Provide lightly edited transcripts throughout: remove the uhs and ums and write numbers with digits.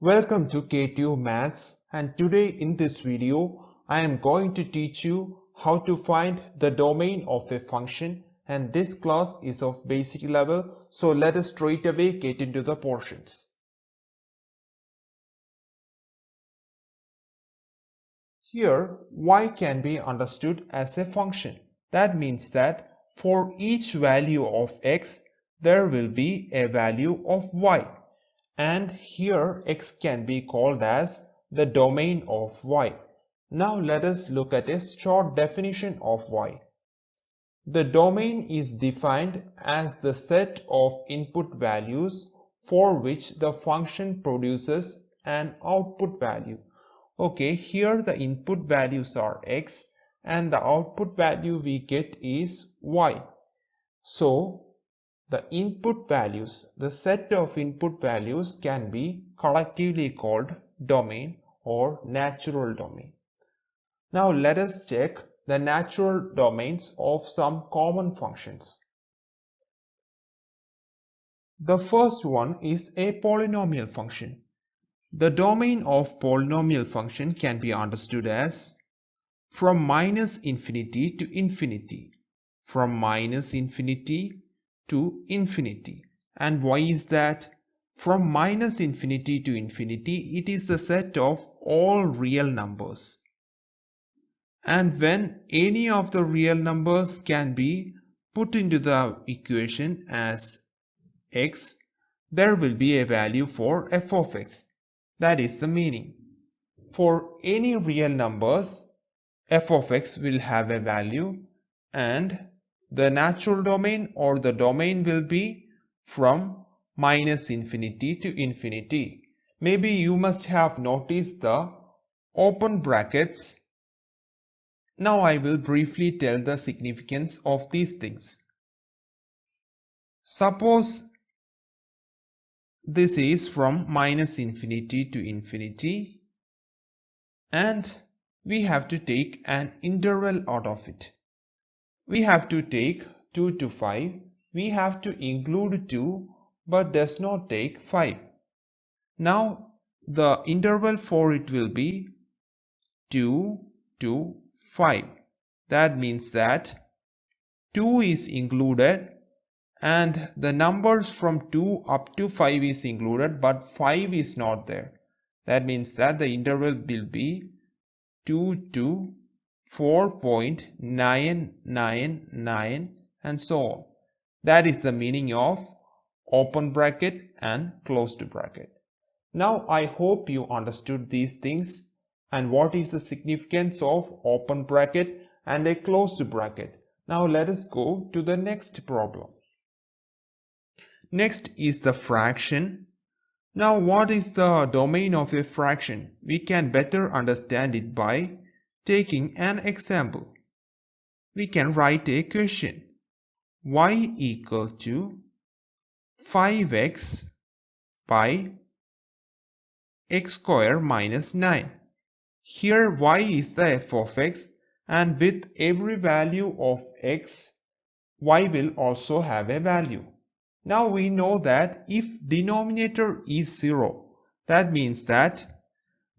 Welcome to KTU Maths, and today in this video I am going to teach you how to find the domain of a function, and this class is of basic level, so let us straight away get into the portions. Here y can be understood as a function. That means that for each value of x there will be a value of y. And here x can be called as the domain of y. Now let us look at a short definition of y. The domain is defined as the set of input values for which the function produces an output value. Okay, here the input values are x and the output value we get is y. So the input values, the set of input values can be collectively called domain or natural domain. Now let us check the natural domains of some common functions. The first one is a polynomial function. The domain of polynomial function can be understood as from minus infinity to infinity, from minus infinity to infinity. And why is that? From minus infinity to infinity, it is the set of all real numbers. And when any of the real numbers can be put into the equation as x, there will be a value for f of x. That is the meaning. For any real numbers, f of x will have a value, and the natural domain or the domain will be from minus infinity to infinity. Maybe you must have noticed the open brackets. Now I will briefly tell the significance of these things. Suppose this is from minus infinity to infinity, and we have to take an interval out of it. We have to take 2 to 5. We have to include 2 but does not take 5. Now the interval for it will be 2 to 5. That means that 2 is included and the numbers from 2 up to 5 is included, but 5 is not there. That means that the interval will be 2 to 4.999 and so on. That is the meaning of open bracket and closed bracket. Now I hope you understood these things and what is the significance of open bracket and a closed bracket. Now let us go to the next problem. Next is the fraction. Now what is the domain of a fraction? We can better understand it by taking an example. We can write a question. Y equal to 5x by x square minus 9. Here y is the f of x, and with every value of x, y will also have a value. Now we know that if denominator is 0, that means that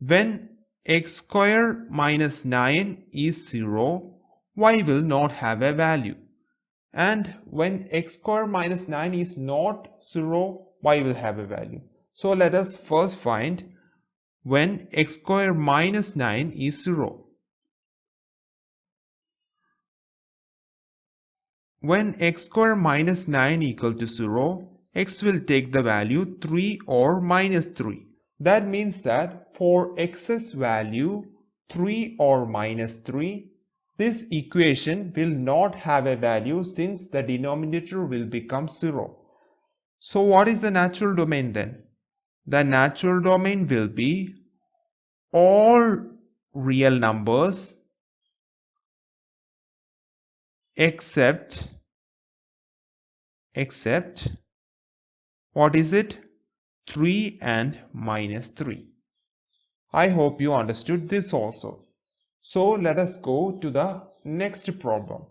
when x square minus 9 is 0, y will not have a value. And when x square minus 9 is not 0, y will have a value. So let us first find when x square minus 9 is 0. When x square minus 9 equal to 0, x will take the value 3 or minus 3. That means that for x's value 3 or minus 3, this equation will not have a value since the denominator will become 0. So what is the natural domain then? The natural domain will be all real numbers except what is it? 3 and minus 3. I hope you understood this also. So let us go to the next problem.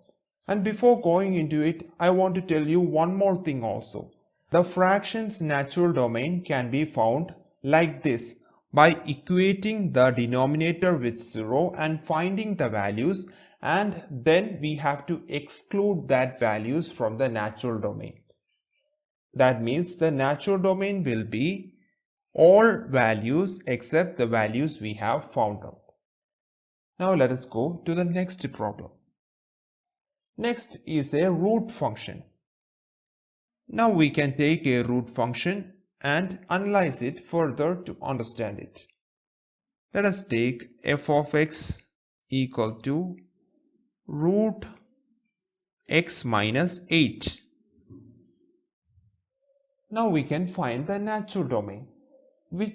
And before going into it, I want to tell you one more thing also. The fraction's natural domain can be found like this. by equating the denominator with 0 and finding the values, and then we have to exclude that values from the natural domain. That means the natural domain will be all values except the values we have found out. Now let us go to the next problem. Next is a root function. Now we can take a root function and analyze it further to understand it. Let us take f of x equal to root x minus 8. Now we can find the natural domain.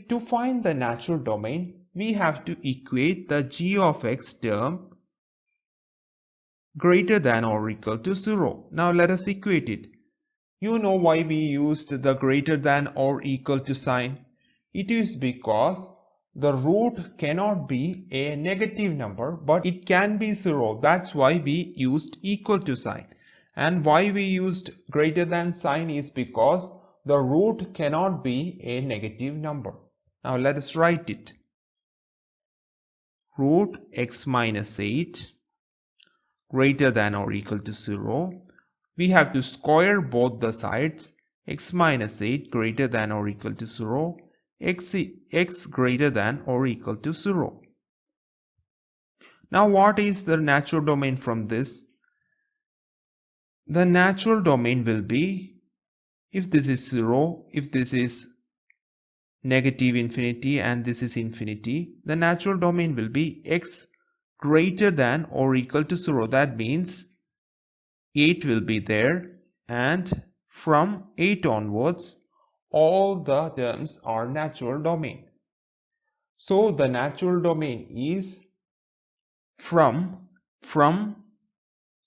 To find the natural domain, we have to equate the g of x term greater than or equal to 0. Now let us equate it. You know why we used the greater than or equal to sign? It is because the root cannot be a negative number, but it can be 0. That's why we used equal to sign. And why we used greater than sign is because the root cannot be a negative number. Now let us write it. Root x minus 8 greater than or equal to 0. We have to square both the sides. X minus 8 greater than or equal to 0. X greater than or equal to 0. Now what is the natural domain from this? The natural domain will be, if this is 0, if this is negative infinity and this is infinity, the natural domain will be x greater than or equal to 0. That means 8 will be there, and from 8 onwards all the terms are natural domain. So the natural domain is from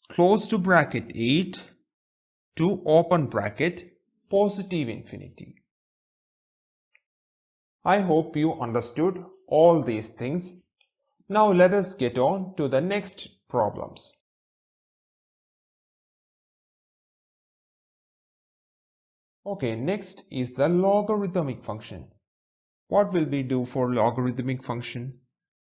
close to bracket 8 to open bracket positive infinity. I hope you understood all these things. Now let us get on to the next problems. Okay, next is the logarithmic function. What will we do for logarithmic function?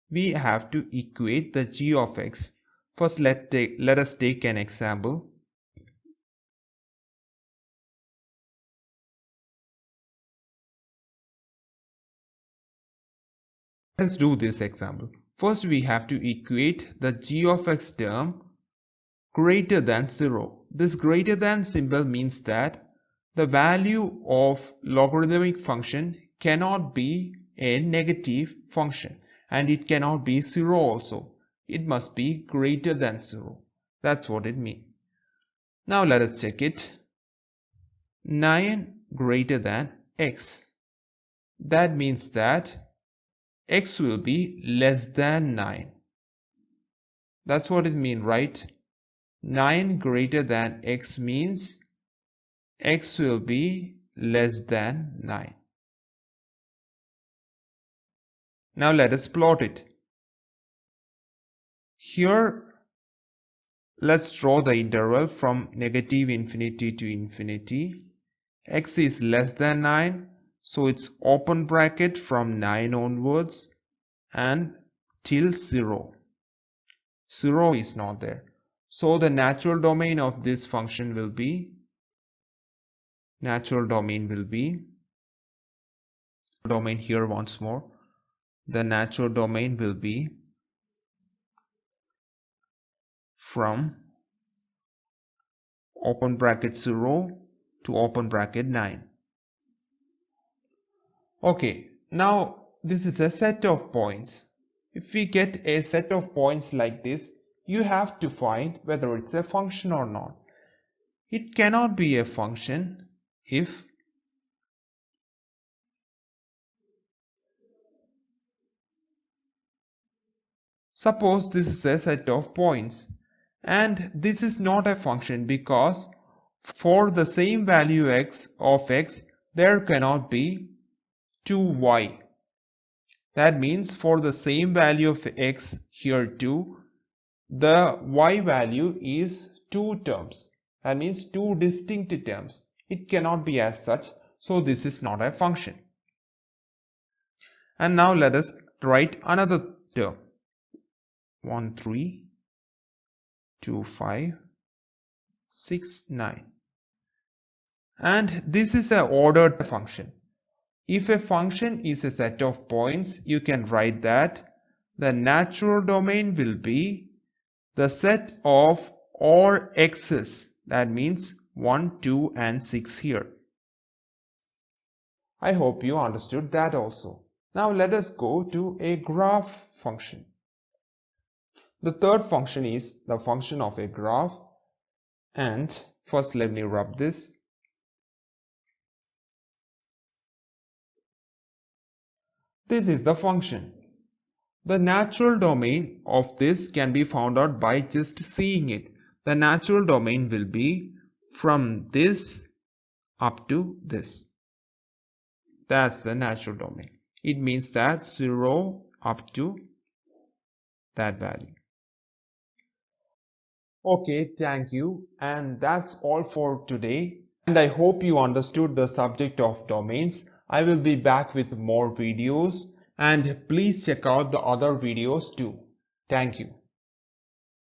We have to equate the g of x. First let us take an example. Let's do this example. First we have to equate the g of x term greater than 0. This greater than symbol means that the value of logarithmic function cannot be a negative function, and it cannot be 0 also. It must be greater than 0. That's what it means. Now let us check it. 9 greater than x. That means that x will be less than 9. That's what it means, right? 9 greater than x means x will be less than 9. Now let us plot it. Here let's draw the interval from negative infinity to infinity. X is less than 9, so it's open bracket from 9 onwards and till 0. 0 is not there. So the natural domain of this function will be domain here once more. The natural domain will be from open bracket 0 to open bracket 9. Okay, now this is a set of points. If we get a set of points like this, you have to find whether it's a function or not. It cannot be a function if suppose this is a set of points, and this is not a function because for the same value of x there cannot be 2y. That means for the same value of x here too, the y value is 2 terms. That means 2 distinct terms. It cannot be as such, so this is not a function. And now let us write another term. 1, 3, 2, 5, 6, 9. And this is an ordered function. If a function is a set of points, you can write that the natural domain will be the set of all x's. That means 1, 2 and 6 here. I hope you understood that also. Now let us go to a graph function. The third function is the function of a graph. And first let me rub this. This is the function. The natural domain of this can be found out by just seeing it. The natural domain will be from this up to this. That's the natural domain. It means that 0 up to that value. Okay, thank you. And that's all for today. And I hope you understood the subject of domains. I will be back with more videos. And please check out the other videos too. Thank you.